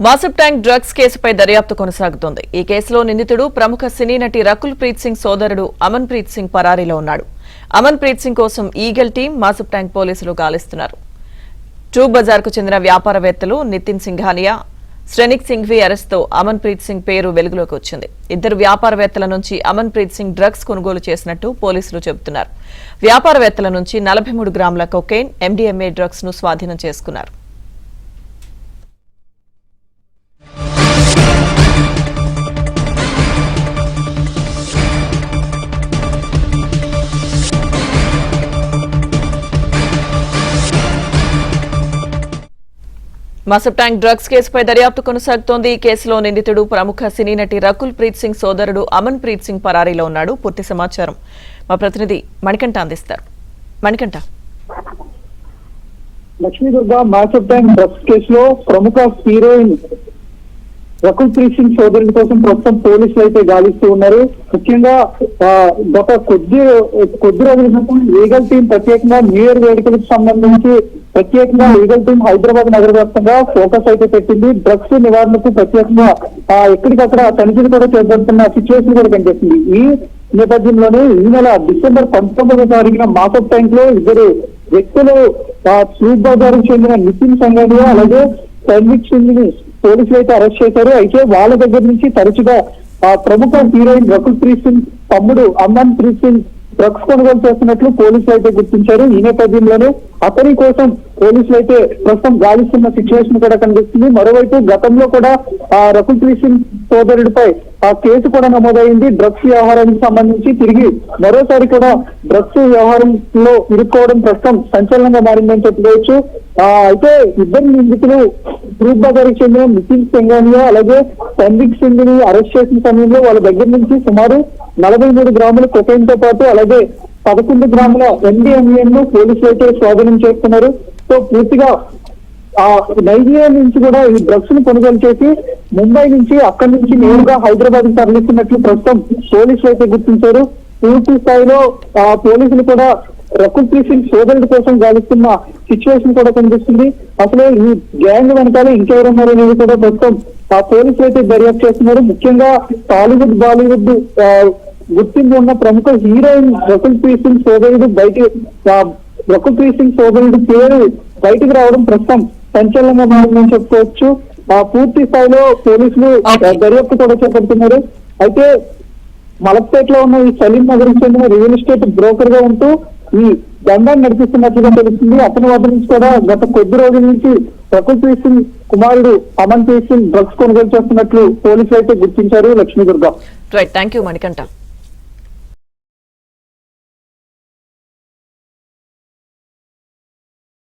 Masab tank drugs కేసుపై దర్యాప్తు కొనసాగుతోంది. ఈ కేసులో నిందితుడు ప్రముఖ సినీ నటి రకుల్ ప్రీత్ సింగ్ సోదరుడు అమన్ ప్రీత్ సింగ్ పరారీలో ఉన్నాడు. అమన్ ప్రీత్ సింగ్ కోసం ఈగల్ టీం మాసబ్ ట్యాంక్ పోలీసులు గాలిస్తున్నారు. ట్రూక్ బజార్ కు చెందిన వ్యాపారవేత్తలు నితిన్ సింఘానియా, శ్రెనిక్ సింఘ్వి అరెస్ట్తో అమన్ ప్రీత్ సింగ్ పేరు వెలుగులోకి వచ్చింది. ఇద్దరు వ్యాపారవేత్తల నుంచి అమన్ ప్రీత్ సింగ్ డ్రగ్స్ కొనుగోలు చేసినట్టు పోలీసులు చెబుతున్నారు. వ్యాపారవేత్తల నుంచి 43 గ్రాముల కొకైన్, ఎండీఎంఏ డ్రగ్స్ ను స్వాధీనం చేసుకున్నారు. మాసబ్ ట్యాంక్ డ్రగ్స్ కేసుపై దర్యాప్తు కొనసాగుతోంది. ఈ కేసులో నిందితుడు ప్రముఖ సినీ నటి రకుల్ ప్రీత్ సింగ్ సోదరుడు అమన్ ప్రీత్ సింగ్ పరారీలో ఉన్నాడు. పూర్తి సమాచారం మా ప్రతినిధి మణికంఠ అందిస్తారు. మణికంఠ. లక్ష్మీదుర్గ మాసబ్ ట్యాంక్ డ్రగ్స్ కేసులో ప్రముఖ హీరోయిన్ రకుల్ ప్రీత్ సింగ్ సోదరుడి కోసం ప్రస్తుతం పోలీసులు అయితే గాలిస్తూ ఉన్నారు. ముఖ్యంగా గత కొద్ది రోజుల క్రితం లీగల్ టీం ప్రత్యేకంగా న్యూ ఇయర్ వేడుకలకు సంబంధించి ప్రత్యేకంగా లీగల్ టీం హైదరాబాద్ నగర వ్యాప్తంగా ఫోకస్ అయితే పెట్టింది. డ్రగ్స్ నివారణకు ప్రత్యేకంగా ఎక్కడికక్కడ తనిఖీలు కూడా చేపడుతున్న సిచ్యువేషన్ కూడా కనిపిస్తుంది. ఈ నేపథ్యంలోనే ఈ నెల డిసెంబర్ 19వ తారీఖున మాసబ్ ట్యాంక్ లో ఇద్దరు వ్యక్తులు ట్రూక్ బజార్ కు చెందిన నితిన్ సంఘానియా అలాగే శ్రెనిక్ సింగ్ ని పోలీసులు అయితే అరెస్ట్ చేశారు. అయితే వాళ్ళ దగ్గర నుంచి తరచుగా ప్రముఖ హీరోయిన్ రకుల్ ప్రీత్ సింగ్ తమ్ముడు అమన్ ప్రీత్ సింగ్ డ్రగ్స్ కొనుగోలు చేస్తున్నట్లు పోలీసులు అయితే గుర్తించారు. ఈ నేపథ్యంలోనే అతని కోసం పోలీసులు అయితే ప్రస్తుతం గాలిస్తున్న సిచ్యువేషన్ కూడా కనిపిస్తుంది. మరోవైపు గతంలో కూడా రకుల్ ప్రీత్ సింగ్ సోదరుడిపై కేసు కూడా నమోదైంది. డ్రగ్స్ వ్యవహారానికి సంబంధించి తిరిగి మరోసారి కూడా డ్రగ్స్ వ్యవహారంలో ఇరుక్కోవడం ప్రస్తుతం సంచలనంగా మారిందని చెప్పుకోవచ్చు. అయితే ఇద్దరు నిందితులు ట్రూక్ బజార్ కి చెందిన నితిన్ సింఘానియా అలాగే శ్రెనిక్ సింగ్ ని అరెస్ట్ చేసిన సమయంలో వాళ్ళ దగ్గర నుంచి సుమారు 43 గ్రాముల కొకైన్ తో పాటు అలాగే 11 గ్రాముల ఎండీఎంఏ ను పోలీసులు అయితే స్వాధీనం చేస్తున్నారు. సో పూర్తిగా నైజీరియా నుంచి కూడా ఈ డ్రగ్స్ ను కొనుగోలు చేసి ముంబై నుంచి అక్కడి నుంచి నేరుగా హైదరాబాద్ కు తరలిస్తున్నట్లు ప్రస్తుతం పోలీసులు అయితే గుర్తించారు. పూర్తి స్థాయిలో పోలీసులు కూడా రకుల్ ప్రీత్ సింగ్ సోదరుడి కోసం గాలిస్తున్న సిచ్యువేషన్ కూడా కనిపిస్తుంది. అసలు ఈ గ్యాంగ్ వెనకాల ఇంకెవరున్నారు అనేది కూడా ప్రస్తుతం పోలీసులు అయితే దర్యాప్తు చేస్తున్నారు. ముఖ్యంగా టాలీవుడ్, బాలీవుడ్ గుర్తింపు ఉన్న ప్రముఖ హీరోయిన్ రకుల్ ప్రీత్ సింగ్ సోదరుడు రకుల్ ప్రీత్ సింగ్ సోదరుడి పేరు బయటకు రావడం ప్రస్తుతం సంచలనంగా మారిందని చెప్పుకోవచ్చు. పూర్తి స్థాయిలో పోలీసులు దర్యాప్తు కూడా చేపడుతున్నారు. అయితే మలక్పేటలో ఉన్న ఈ సలీం నగర్ చెందిన రియల్ ఎస్టేట్ బ్రోకర్ గా ఉంటూ ఈ దండాన్ని నడిపిస్తున్నట్లుగా తెలుస్తుంది. అతని వద్ద నుంచి కూడా గత కొద్ది రోజుల నుంచి రకుల్ ప్రీత్ సింగ్ కుమారుడు అమన్ ప్రీత్ సింగ్ డ్రగ్స్ కొనుగోలు చేస్తున్నట్లు పోలీసులు అయితే గుర్తించారు. Lakshmi Durga. Right, thank you Manikanta.